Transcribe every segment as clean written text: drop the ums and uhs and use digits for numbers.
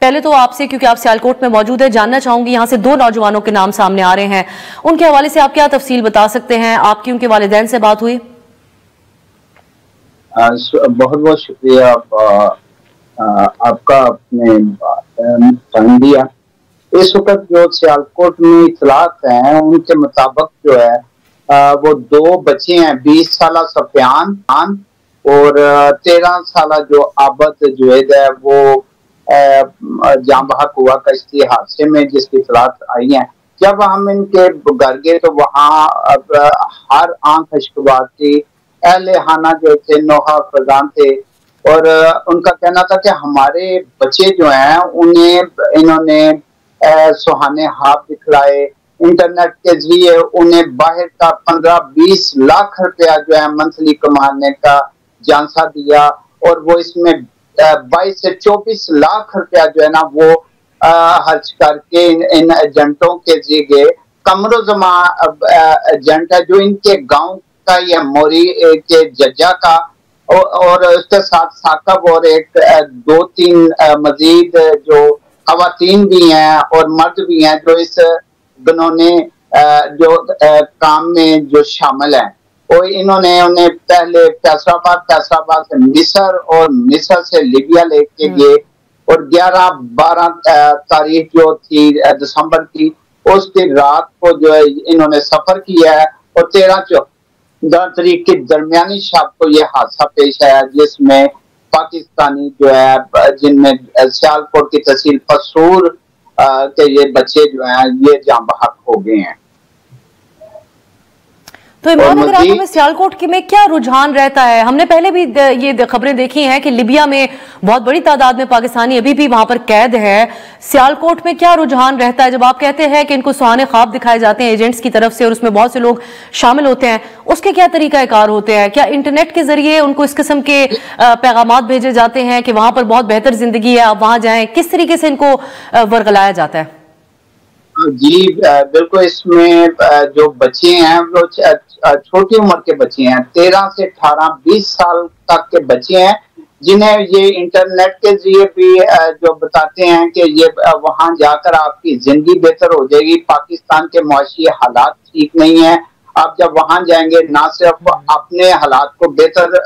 पहले तो आपसे, क्योंकि आप सियालकोट में मौजूद है, जानना चाहूंगी, यहाँ से दो नौजवानों के नाम सामने आ रहे हैं, उनके हवाले से आप क्या तफसील बता सकते हैं? आपकी उनके वालिदैन से बात हुई? बहुत बहुत शुक्रिया आपका, आपने टाइम दिया। इस वक्त जो सियालकोट में इतलात हैं उनके मुताबिक जो है वो दो बच्चे हैं, 20 साल सफियान और 13 साल जो आबद जुवैद है वो जाँ बहक हुआ कश्ती हादसे में, जिसकी इतलात आई है। जब हम इनके घर गए तो वहाँ हर आंख खुशगवार थी। अहले हाना जो थे नोहा फजान थे और उनका कहना था कि हमारे बच्चे जो हैं उन्हें इन्होंने सुहाने हाथ दिखलाए, इंटरनेट के जरिए उन्हें बाहर का 15-20 लाख रुपया जो है मंथली कमाने का झांसा दिया और वो इसमें 22 से 24 लाख रुपया जो है ना वो खर्च करके इन एजेंटों के जरिए कमरो जमा एजेंट है जो इनके गांव का या मोरी के जज्जा का और उसके साथ साकब और एक 2-3 मजीद जो खवातीन भी हैं और मर्द भी हैं जो इस घिनौने जो काम में जो शामिल हैं। और इन्होंने उन्हें पहले फैसलाबाद से मिस्र और मिस्र से लीबिया लेके गए और 11-12 तारीख जो थी दिसंबर की, उसकी रात को जो है इन्होंने सफर किया है और 13-14 तारीख की दरमियानी शाम को ये हादसा पेश आया जिसमें पाकिस्तानी जो है जिनमें सियालकोट की तहसील पसूर के ये बच्चे जो हैं ये जाँ बहक हो गए हैं। तो इमरान, अगर आप हमें सियालकोट के में क्या रुझान रहता है? हमने पहले भी ये खबरें देखी हैं कि लिबिया में बहुत बड़ी तादाद में पाकिस्तानी अभी भी वहां पर कैद है। सियालकोट में क्या रुझान रहता है? जब आप कहते हैं कि इनको सुहाने ख्वाब दिखाए जाते हैं एजेंट्स की तरफ से और उसमें बहुत से लोग शामिल होते हैं, उसके क्या तरीकाकार होते हैं? क्या इंटरनेट के जरिए उनको इस किस्म के पैगाम भेजे जाते हैं कि वहां पर बहुत बेहतर जिंदगी है, आप वहां जाएं? किस तरीके से इनको वर्गलाया जाता है? जी बिल्कुल, इसमें जो बच्चे हैं वो छोटी उम्र के बच्चे हैं, 13 से 18-20 साल तक के बच्चे हैं जिन्हें ये इंटरनेट के जरिए भी जो बताते हैं कि ये वहां जाकर आपकी जिंदगी बेहतर हो जाएगी, पाकिस्तान के मुआशी हालात ठीक नहीं है, आप जब वहां जाएंगे ना सिर्फ अपने हालात को बेहतर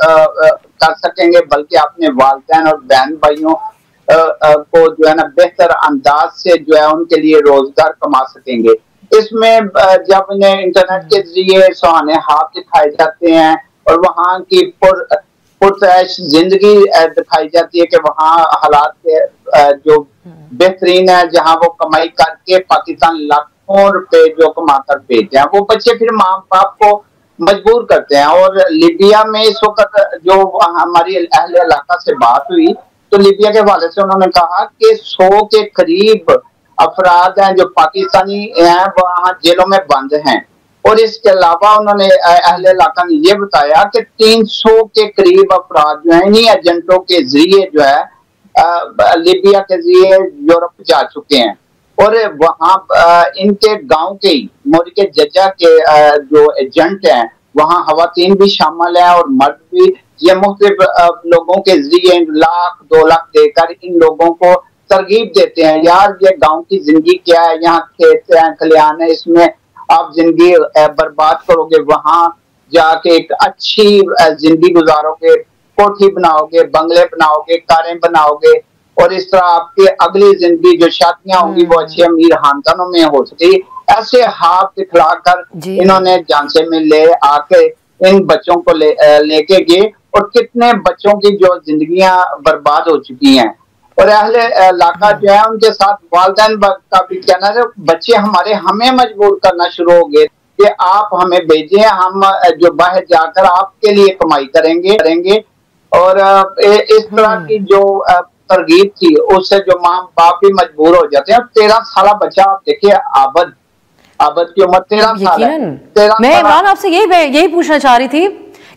कर सकेंगे बल्कि अपने वालिदैन और बहन भाइयों को जो है ना बेहतर अंदाज से जो है उनके लिए रोजगार कमा सकेंगे। इसमें जब इन्हें इंटरनेट के जरिए सुहाने हाथ दिखाए जाते हैं और वहाँ की पुरतैश जिंदगी दिखाई जाती है कि वहाँ हालात जो बेहतरीन है, जहाँ वो कमाई करके पाकिस्तान लाखों रुपए जो कमा कर भेजते हैं, वो बच्चे फिर माँ बाप को मजबूर करते हैं। और लीबिया में इस वक्त जो हमारी अहले इलाका से बात हुई तो लीबिया के हवाले से उन्होंने कहा कि 100 के करीब अफराद हैं जो पाकिस्तानी हैं वहाँ जेलों में बंद हैं और इसके अलावा उन्होंने अहले इलाका ने ये बताया कि 300 के करीब अफराद जो है इन्हीं एजेंटों के जरिए जो है लीबिया के जरिए यूरोप जा चुके हैं और वहाँ इनके गांव के ही मोरी के जज्जा के जो एजेंट हैं वहाँ खवातीन भी शामिल हैं और मर्द भी। ये मुख्तलिफ लोगों के जरिए 1 लाख 2 लाख देकर इन लोगों को तरगीब देते हैं, यार ये गांव की जिंदगी क्या है, यहाँ खेत हैं खलियान है, इसमें आप जिंदगी बर्बाद करोगे, वहां जाके एक अच्छी जिंदगी गुजारोगे, कोठी बनाओगे, बंगले बनाओगे, कारें बनाओगे और इस तरह आपकी अगली जिंदगी जो शादियां होंगी वो अच्छे अमीर खानदानों में हो सके। ऐसे हाथ दिखलाकर इन्होंने झांसे में ले आके इन बच्चों को लेके गए और कितने बच्चों की जो जिंदगियां बर्बाद हो चुकी हैं। और अहले इलाका जो है उनके साथ वालिदैन का भी कहना है, बच्चे हमें मजबूर करना शुरू हो गए कि आप हमें भेजें, हम जो बाहर जाकर आपके लिए कमाई करेंगे और इस तरह की जो तरगीब थी उससे जो माँ बाप भी मजबूर हो जाते हैं। 13 साल बच्चा आप देखिए, आबद की उम्र 13 साल है। मैं इमरान आपसे यही पूछना चाह रही थी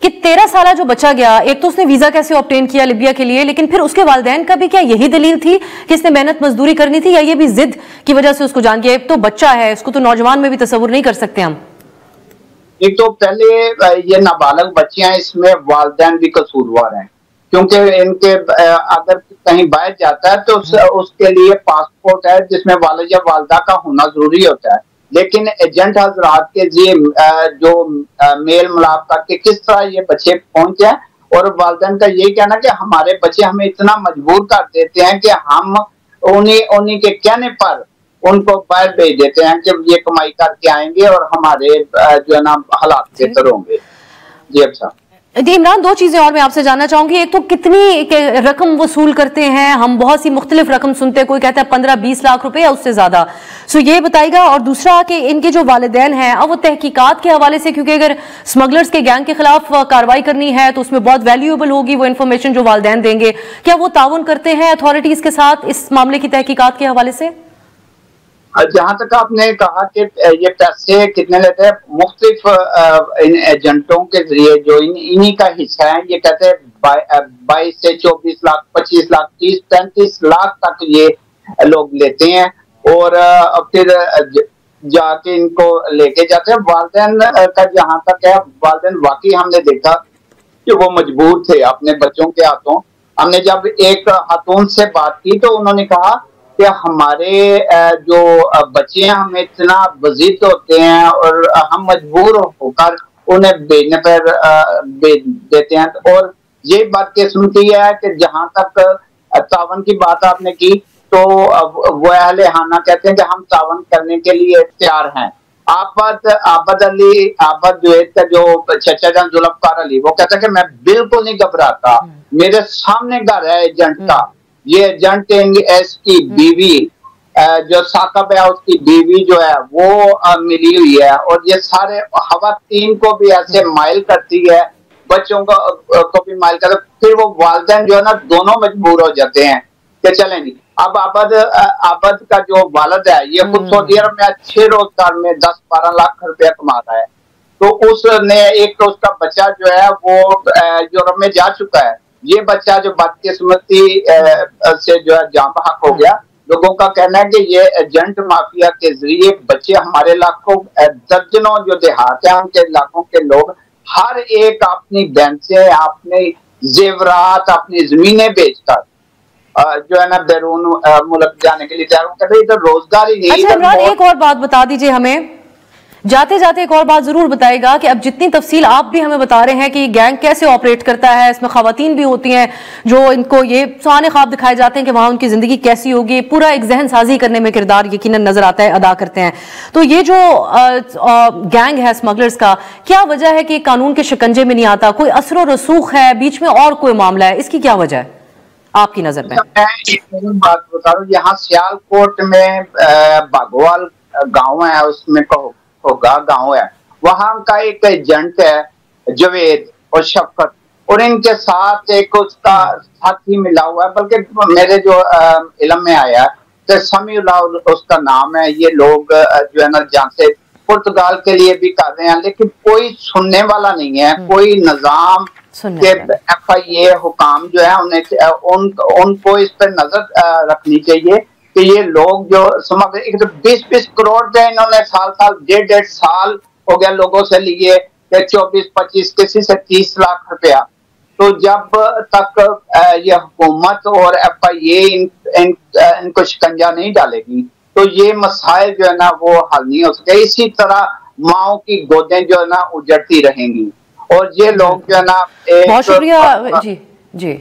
कि 13 साल जो बच्चा गया, एक तो उसने वीजा कैसे ऑब्टेन किया लिबिया के लिए, लेकिन फिर उसके वालिदैन का भी क्या यही दलील थी कि इसने मेहनत मजदूरी करनी थी, या ये भी जिद की वजह से उसको जान गया? एक तो बच्चा है, इसको तो नौजवान में भी तस्वुर नहीं कर सकते हम। एक तो पहले ये नाबालग बच्चे हैं, इसमें वालिदैन भी कसूरवार हैं क्योंकि इनके अगर कहीं बाहर जाता है तो उसके लिए पासपोर्ट है जिसमें वालिद या वालदा का होना जरूरी होता है। लेकिन एजेंट हजरात के लिए जो मेल मिलाप करके किस तरह ये बच्चे पहुंचे, और वालिदैन का यही कहना कि हमारे बच्चे हमें इतना मजबूर कर देते हैं कि हम उन्हीं के कहने पर उनको बाहर भेज देते हैं कि ये कमाई करके आएंगे और हमारे जो है ना हालात बेहतर होंगे। जी अच्छा जी इमरान, दो चीजें और मैं आपसे जानना चाहूंगी। एक तो कितनी रकम वसूल करते हैं? हम बहुत सी मुख्तलिफ रकम सुनते हैं, कोई कहता है 15-20 लाख रुपए या उससे ज्यादा। सो ये बताइएगा। और दूसरा कि इनके जो वालिदैन हैं अब वो तहकीकात के हवाले से, क्योंकि अगर स्मगलर्स के गैंग के खिलाफ कार्रवाई करनी है तो उसमें बहुत वैल्यूएबल होगी वो इन्फॉर्मेशन जो वालिदैन देंगे, क्या वो ताउन करते हैं अथॉरिटीज के साथ इस मामले की तहकीकात के हवाले से? जहां तक आपने कहा कि ये पैसे कितने लेते हैं, मुख्तलिफ इन एजेंटों के जरिए जो इन्हीं का हिस्सा है, ये कहते हैं 22 से 24 लाख, 25 लाख, 30-35 लाख तक ये लोग लेते हैं और फिर जाके इनको लेके जाते हैं। वालिदैन का जहां तक है, वालिदैन वाकई हमने देखा कि वो मजबूर थे अपने बच्चों के हाथों। हमने जब एक खातून से बात की तो उन्होंने कहा कि हमारे जो बच्चे हैं हमें इतना वजीद होते हैं और हम मजबूर होकर उन्हें भेजने पर भेज देते हैं। और ये बात किस्म की है कि जहां तक तावन की बात आपने की तो वो अहले हाना कहते हैं कि हम तावन करने के लिए तैयार हैं। आबद जुवैद का जो चचा जान जुल्फकार अली, वो कहता है कि मैं बिल्कुल नहीं घबराता, मेरे सामने घर है एजेंट का, ये एजेंट की बीवी जो साकब है उसकी बीवी जो है वो मिली हुई है, और ये सारे खवातीन को भी ऐसे माइल करती है, बच्चों को भी माइल करती है। फिर वो वालिदैन जो है ना दोनों मजबूर हो जाते हैं कि चलें जी। अब आबद का जो वालिद है ये खुद सऊदी अरब में अच्छे रोजगार में 10-12 लाख रुपया कमा रहा है, तो उसने एक तो उसका बच्चा जो है वो यूरोप में जा चुका है। ये बच्चा जो बदकिस्मती से जो है जाँ बहक हो गया। लोगों का कहना है कि ये एजेंट माफिया के जरिए बच्चे हमारे इलाकों दर्जनों जो देहात है उनके इलाकों के लोग हर एक अपनी बैंसें, अपने जेवरात, अपनी जमीनें बेचकर जो है ना बैरून मुल्क जाने के लिए तैयार कहते इधर रोजगार ही नहीं। अच्छा इमरान, एक और बात बता दीजिए हमें, जाते जाते एक और बात जरूर बताएगा कि अब जितनी तफसील आप भी हमें बता रहे हैं कि गैंग कैसे ऑपरेट करता है, इसमें खवातीन भी होती हैं जो इनको ये सुहाने ख्वाब दिखाए जाते हैं कि वहां उनकी जिंदगी कैसी होगी, पूरा एक जहन साजी करने में किरदार यकीनन नजर आता है, अदा करते हैं। तो ये जो गैंग है स्मगलर्स का, क्या वजह है कि कानून के शिकंजे में नहीं आता? कोई असर व रसूख है बीच में और कोई मामला है? इसकी क्या वजह है आपकी नजर में? मैं बात बता रहा हूँ, यहाँ सियालकोट में बागोवाल गाँव है, उसमें होगा गाँव है, वहां का एक एजेंट है जवेद और शफकत, और इनके साथ एक उसका साथी मिला हुआ है, बल्कि मेरे जो इल्म में आया तो समीउल्लाह उसका नाम है। ये लोग जो है ना जहाँ से पुर्तगाल के लिए भी कर रहे हैं, लेकिन कोई सुनने वाला नहीं है, कोई निजाम के FIA हुकाम जो है उन्हें उनको इस पर नजर रखनी चाहिए कि ये लोग जो समग्र 20-20 करोड़ थे इन्होंने साल 1.5 साल हो गया लोगों से लिए, 24-25 किसी से 30 लाख रुपया। तो जब तक ये हुकूमत और FIA इनको शिकंजा नहीं डालेगी तो ये मसाइल जो है ना वो हल नहीं हो सके। इसी तरह माओ की गोदें जो है ना उजड़ती रहेंगी और ये लोग जो है ना बहुत शुक्रिया जी।